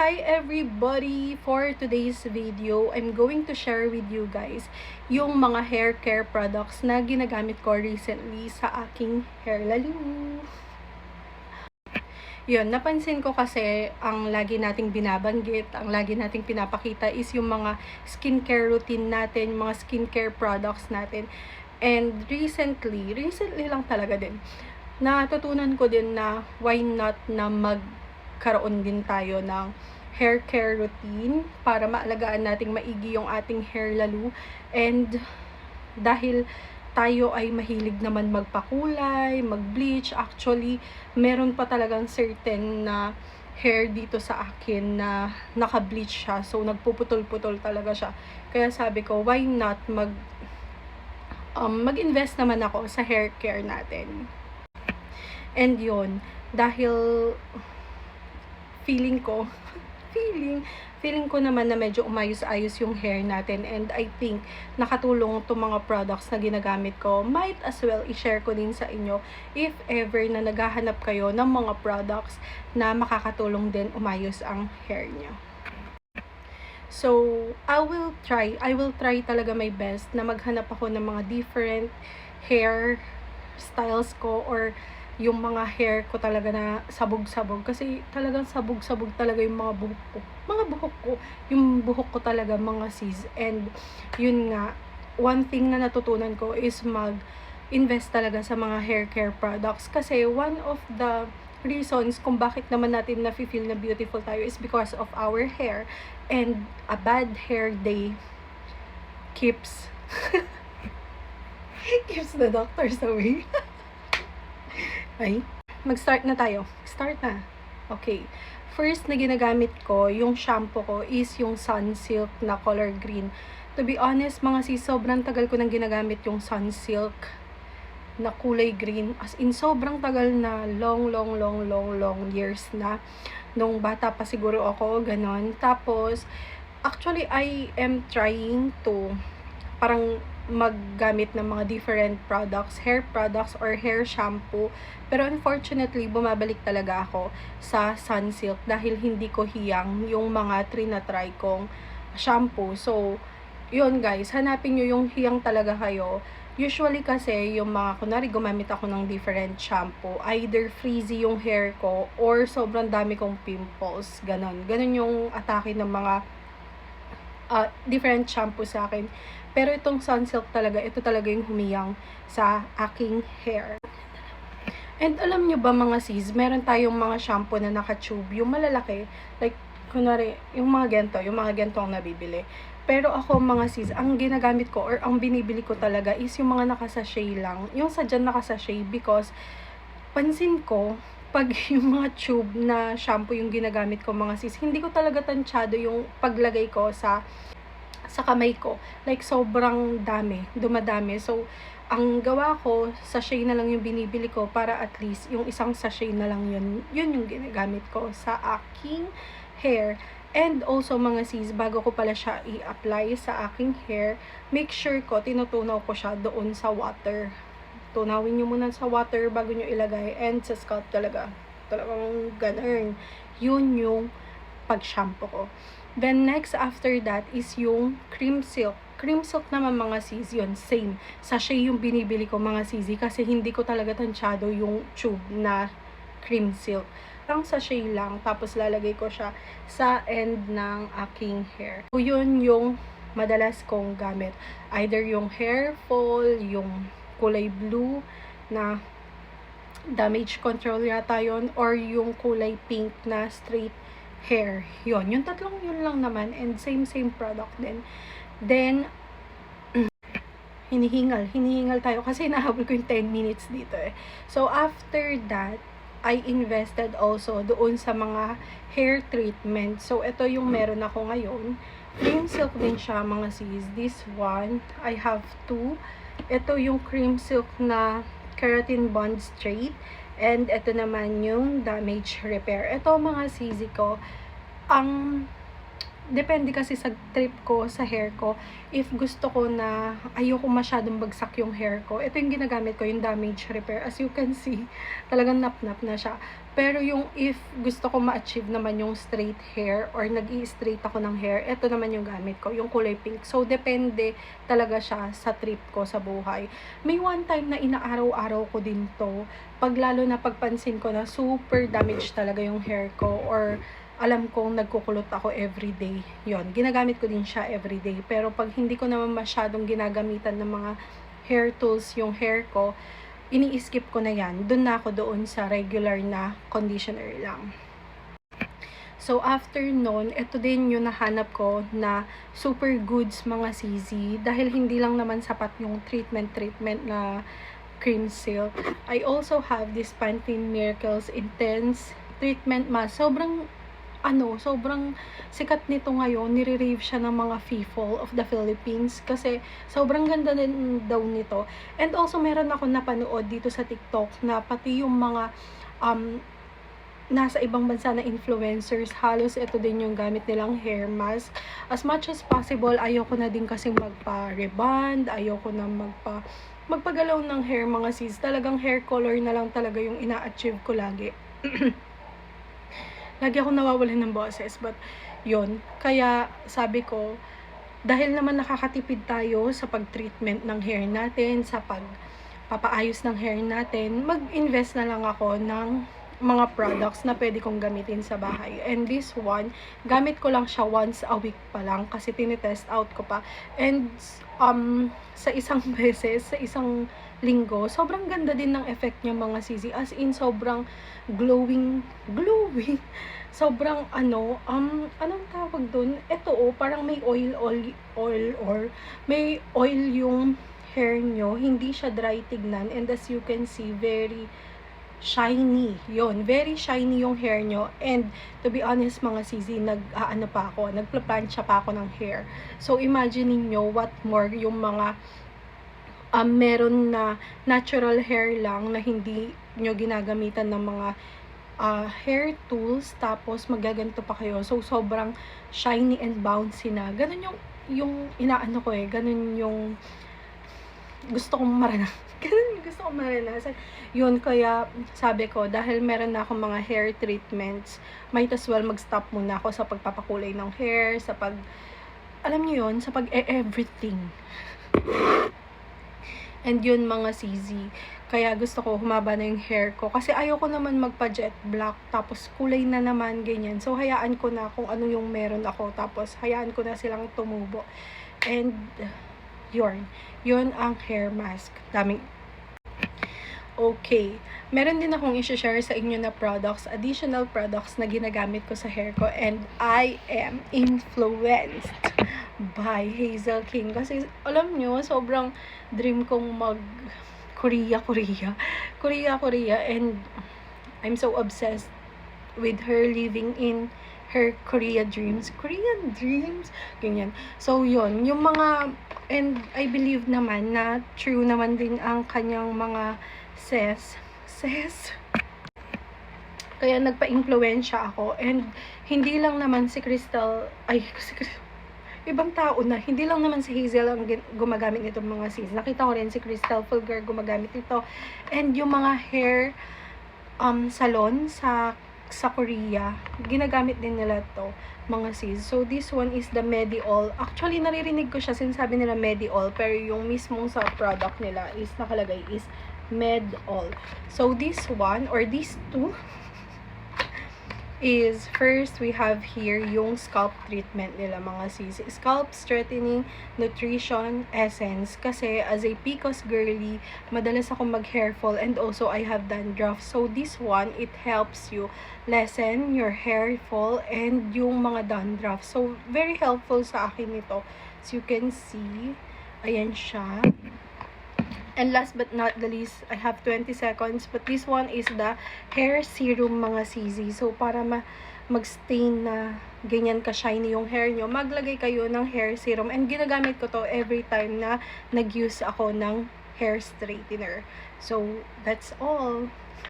Hi everybody! For today's video, I'm going to share with you guys yung mga hair care products na ginagamit ko recently sa aking hair lalo. Yun, napansin ko kasi ang lagi nating binabanggit, ang lagi nating pinapakita is yung mga skincare routine natin, mga skincare products natin. And recently lang talaga din, natutunan ko din na why not na magkaroon din tayo ng hair care routine para maalagaan nating maigi yung ating hair lalo. And dahil tayo ay mahilig naman magpakulay, mag-bleach, actually, meron pa talagang certain na hair dito sa akin na naka-bleach siya. So, nagpuputol-putol talaga siya. Kaya sabi ko, why not mag-invest naman ako sa hair care natin. And yun, dahil feeling ko naman na medyo umayos-ayos yung hair natin, and I think nakatulong itong mga products na ginagamit ko. Might as well i-share ko din sa inyo if ever na naghahanap kayo ng mga products na makakatulong din umayos ang hair niyo. So, I will try talaga my best na maghanap ako ng mga different hair styles ko, or yung mga hair ko talaga na sabog-sabog, kasi talagang sabog-sabog talaga yung mga buhok ko, yung buhok ko talaga mga sis. And yun nga, one thing na natutunan ko is mag-invest talaga sa mga hair care products, kasi one of the reasons kung bakit naman natin na-feel na beautiful tayo is because of our hair, and a bad hair day keeps the doctors away. Ay, mag-start na tayo. Start na. Okay. First na ginagamit ko, yung shampoo ko is yung Sunsilk na color green. To be honest, mga sis, sobrang tagal ko nang ginagamit yung Sunsilk na kulay green. As in, sobrang tagal na. Long years na. Nung bata pa siguro ako, ganon. Tapos, actually, I am trying to parang maggamit ng mga different products, hair products or hair shampoo. Pero unfortunately, bumabalik talaga ako sa Sunsilk dahil hindi ko hiyang yung mga try kong shampoo. So, yun guys, hanapin nyo yung hiyang talaga kayo. Usually kasi, yung mga, kunwari, gumamit ako ng different shampoo, either frizzy yung hair ko or sobrang dami kong pimples. Ganon yung atake ng mga different shampoo sa akin. Pero itong Sunsilk talaga, ito talaga yung humiyang sa aking hair. And alam nyo ba mga sis, meron tayong mga shampoo na naka-tube, yung malalaki, like, kunwari, yung mga ganito ang nabibili. Pero ako mga sis, ang ginagamit ko or ang binibili ko talaga is yung mga nakasachet lang. Yung sadyan nakasachet, because pansin ko, pag yung mga tube na shampoo yung ginagamit ko mga sis, hindi ko talaga tansyado yung paglagay ko sa kamay ko. Like, sobrang dumadami. So, ang gawa ko, sachet na lang yung binibili ko para at least yung isang sachet na lang yun yung ginagamit ko sa aking hair. And also mga sis, bago ko pala siya i-apply sa aking hair, make sure ko, tinutunaw ko siya doon sa water. Tunawin nyo muna sa water bago nyo ilagay, and sa scalp talagang ganun. Yun yung pag-shampoo ko. Then, next after that is yung cream silk. Cream silk naman mga sis, yun, same. Sachet yung binibili ko mga sisi, kasi hindi ko talaga tansyado yung tube na cream silk. Ang sachet lang, tapos lalagay ko siya sa end ng aking hair. So, yun yung madalas kong gamit. Either yung hair fall, yung kulay blue na damage control yata yun, or yung kulay pink na straight hair. Yung tatlong yun lang naman, and same product din. Then, hinihingal tayo kasi nahabol ko yung 10 minutes dito eh. So, after that, I invested also doon sa mga hair treatment. So, ito yung meron ako ngayon. Cream silk din siya mga sis. This one, I have two. Ito yung cream silk na keratin bond straight. And ito naman yung damage repair. Ito mga sisi ko, depende kasi sa trip ko, sa hair ko. If gusto ko na ayoko masyadong bagsak yung hair ko, ito yung ginagamit ko, yung damage repair. As you can see, talagang nap-nap na siya. Pero yung if gusto ko ma-achieve naman yung straight hair or nag-i-straight ako ng hair, ito naman yung gamit ko, yung kulay pink. So, depende talaga siya sa trip ko sa buhay. May one time na inaaraw-araw ko din to, lalo na pagpansin ko na super damage talaga yung hair ko or alam kong nagkukulot ako everyday. Yon, ginagamit ko din siya everyday. Pero pag hindi ko naman masyadong ginagamitan ng mga hair tools yung hair ko, ini-skip ko na yan. Doon na ako doon sa regular na conditioner lang. So, after nun, ito din yung nahanap ko na super goods mga CZ. Dahil hindi lang naman sapat yung treatment na cream silk. I also have this Pantene Miracles Intense Treatment Mask. Sobrang sikat nito ngayon. Nire-rave siya ng mga people of the Philippines kasi sobrang ganda din daw nito. And also, meron ako napanood dito sa TikTok na pati yung mga nasa ibang bansa na influencers, halos ito din yung gamit nilang hair mask. As much as possible, ayoko na din kasi magpa-reband, ayoko na magpagalaw ng hair mga sis. Talagang hair color na lang talaga yung ina-achieve ko lagi. Lagi ako nawawalan ng boses, but yun. Kaya sabi ko, dahil naman nakakatipid tayo sa pag-treatment ng hair natin, sa pagpapaayos ng hair natin, mag-invest na lang ako ng mga products na pwede kong gamitin sa bahay. And this one, gamit ko lang siya once a week pa lang kasi tinitest out ko pa. And sa isang beses, sa isang linggo, sobrang ganda din ng effect niya mga sisi. As in, sobrang glowing. Sobrang anong tawag dun? Ito parang may oil or may oil yung hair nyo. Hindi siya dry tignan. And as you can see, very shiny. Yun, very shiny yung hair nyo. And to be honest mga sisi, nagpla-plancha pa ako ng hair. So imagine niyo what more yung mga meron na natural hair lang na hindi nyo ginagamitan ng mga hair tools, tapos magaganto pa kayo. So, sobrang shiny and bouncy na. Ganun yung inaano ko ganun yung gusto kong maranasan. Yun, kaya sabi ko, dahil meron na akong mga hair treatments, might as well mag-stop muna ako sa pagpapakulay ng hair, alam niyo yun, sa everything. And yun mga CZ. Kaya gusto ko humaba na yung hair ko. Kasi ayoko naman magpa-jet black. Tapos kulay na naman, ganyan. So hayaan ko na kung ano yung meron ako. Tapos hayaan ko na silang tumubo. And yun. Yun ang hair mask. Okay. Meron din akong i-share sa inyo na products, additional products na ginagamit ko sa hair ko. And I am influenced by Hazel King. Kasi alam nyo, sobrang dream kong Korea. And I'm so obsessed with her living in her Korean dreams. Ganyan. So, yun. Yung mga, and I believe naman na true naman din ang kanyang mga says. Kaya nagpa-influensya ako. And hindi lang naman si ibang tao na, hindi lang naman si Hazel ang gumagamit nitong mga sis. Nakita ko rin si Crystal Fulger gumagamit nito. And yung mga hair salon sa Korea, ginagamit din nila to mga sis. So this one is the Mediol. Actually, naririnig ko siya sinasabi nila Mediol, pero yung mismong sa product nila is nakalagay is Medol. So this one or these two is, first we have here yung scalp treatment nila mga sis. Scalp Strengthening Nutrition Essence. Kasi as a PCOS girly, madalas ako mag-hair fall and also I have dandruff. So this one, it helps you lessen your hair fall and yung mga dandruff. So very helpful sa akin ito. As you can see, ayan siya. And last but not the least, I have 20 seconds. But this one is the hair serum mga CZ. So, para mag-stain na ganyan ka-shiny yung hair nyo, maglagay kayo ng hair serum. And ginagamit ko to every time na nag-use ako ng hair straightener. So, that's all.